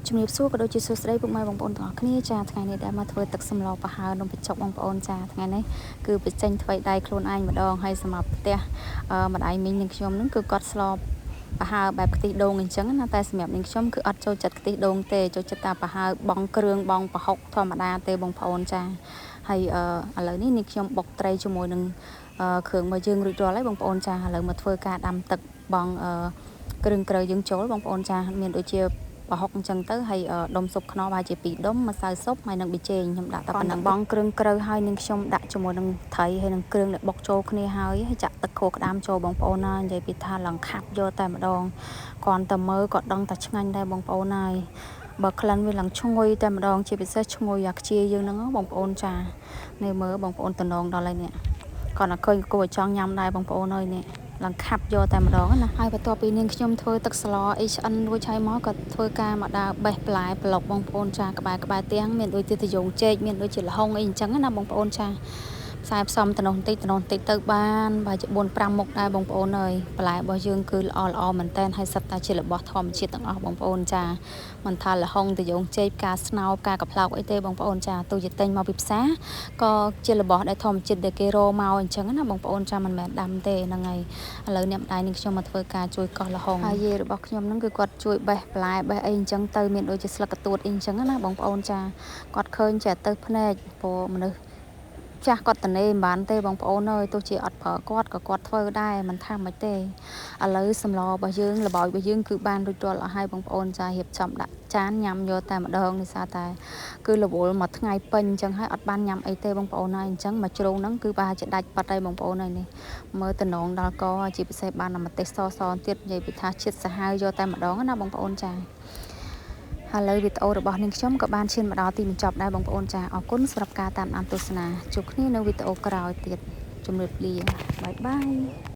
ជំរាបសួរក៏ដូចជាសួស្តីពុកម៉ែបងប្អូនទាំងអស់គ្នាចាថ្ងៃនេះដែលមកធ្វើទឹកសម្លប្រហើរនំបញ្ចុកបងប្អូនចាថ្ងៃនេះគឺបញ្ចេញថ្មីដៃខ្លួនឯងម្ដងហើយសម្រាប់ផ្ទះម្ដាយមីងនឹងខ្ញុំនឹងគឺគាត់ស្លប្រហើរបែបខ្ទិះដូងអញ្ចឹងណាតែសម្រាប់នាងខ្ញុំគឺអត់ចូលចិត្តខ្ទិះដូងទេចូលចិត្តតែប្រហើរបងគ្រឿងបងប្រហុកធម្មតាទេបងប្អូនចាហើយឥឡូវនេះនាងខ្ញុំបុកត្រីជាមួយនឹងគ្រឿងរបស់យើងរួចរាល់ហើយបងប្អូនចាឥឡូវមកធ្វើការដាំទឹកបងគ្រឿងក្រៅយើងចូលបងប្អូនចាមានដូចជាប្រហុកអញ្ចឹងទៅហើយដុំស៊ុបខ្នុរប្រហែលជា2ដុំម្សៅស៊ុបហើយនឹងប៊ីចេងខ្ញុំដាក់តែប៉ុណ្ណឹងបងគ្រឿងក្រៅហើយនឹងខ្ញុំដាក់ជាមួយនឹងត្រីហើយនឹងគ្រឿងដែលបុកចូលគ្នាហើយចាក់ទឹកខួរក្តាមចូលបងប្អូនណានិយាយពីថាឡើងខាប់យកតែម្ដងគ្រាន់តែមើលក៏ដឹងតែឆ្ងាញ់ដែរបងប្អូនហើយបើក្លិនវាឡើងឈ្ងុយតែម្ដងជាពិសេសឈ្ងុយអាខ្ជាយើងហ្នឹងបងប្អូនចានេះមើលបងប្អូនតំណងដល់ហើយនេះគាត់តែឃើញគួរឲ្យចង់ញ៉ាំដែរបងប្អូនអើយនេះឡើងខាប់យកតែម្ដងណាហើយបន្ទាប់ពីនាងខ្ញុំធ្វើទឹកស្លអីឆ្អិនរួចហើយមកក៏ធ្វើការមកដើរបេះផ្លែប្លុកបងប្អូនចាក្បែរទាំងមានដូចជាតយងចេកមានដូចជាល្ហុងអីអញ្ចឹងណាបងប្អូនចាផ្សាយផ្សំតំណបន្តិចទៅបានបើជា4 5មុខដែរបងប្អូនអើយបន្លែរបស់យើងគឺល្អមែនតើហើយសិតតែជារបស់ធម្មជាតិទាំងអស់បងប្អូនចាមិនថាល្ហុងតយងចេកផ្កាស្នោផ្កាកផ្លោកអីទេបងប្អូនចាទោះជាទិញមកពីផ្សារក៏ជារបស់ដែលធម្មជាតិដែលគេរកមកអញ្ចឹងណាបងប្អូនចាមិនមែនដាំទេហ្នឹងហើយឥឡូវអ្នកម្ដាយនាងខ្ញុំមកធ្វើការជួយកោះល្ហុងហើយយាយរបស់ខ្ញុំហ្នឹងគឺគាត់ជួយបេះបន្លែបេះអីអញ្ចឹងទៅមានដូចជាស្លឹកកទួតអីអញ្ចឹងណាបងប្អូនចាគាត់ឃើញចេះទៅភ្នែកព្រោះមនុស្សចាស់គាត់តនេមិនបានទេបងប្អូនអើយទោះជាអត់ប្រើគាត់ក៏គាត់ធ្វើដែរមិនថាមិនទេឥឡូវសម្លរបស់យើងល្បាយរបស់យើងគឺបានរួចរាល់អស់ហើយបងប្អូនចារៀបចំដាក់ចានញ៉ាំយកតែម្ដងនេះសារតែគឺរវល់មួយថ្ងៃពេញអញ្ចឹងហើយអត់បានញ៉ាំអីទេបងប្អូនហើយអញ្ចឹងមួយជ្រុងហ្នឹងគឺប្រហែលជាដាច់បាត់ហើយបងប្អូនហើយនេះមើលតំណងដល់កជាពិសេសបានម្ទេសសទៀតនិយាយពីថាជាតិសាហាវយកតែម្ដងណាបងប្អូនចាឥឡូវវីដេអូរបស់នាងខ្ញុំក៏បានឈានមកដល់ទីបញ្ចប់ដែរបងប្អូនចាអរគុណសម្រាប់ការតាមដានទស្សនាជួបគ្នានៅវីដេអូក្រោយទៀតជម្រាបលាបាយបាយ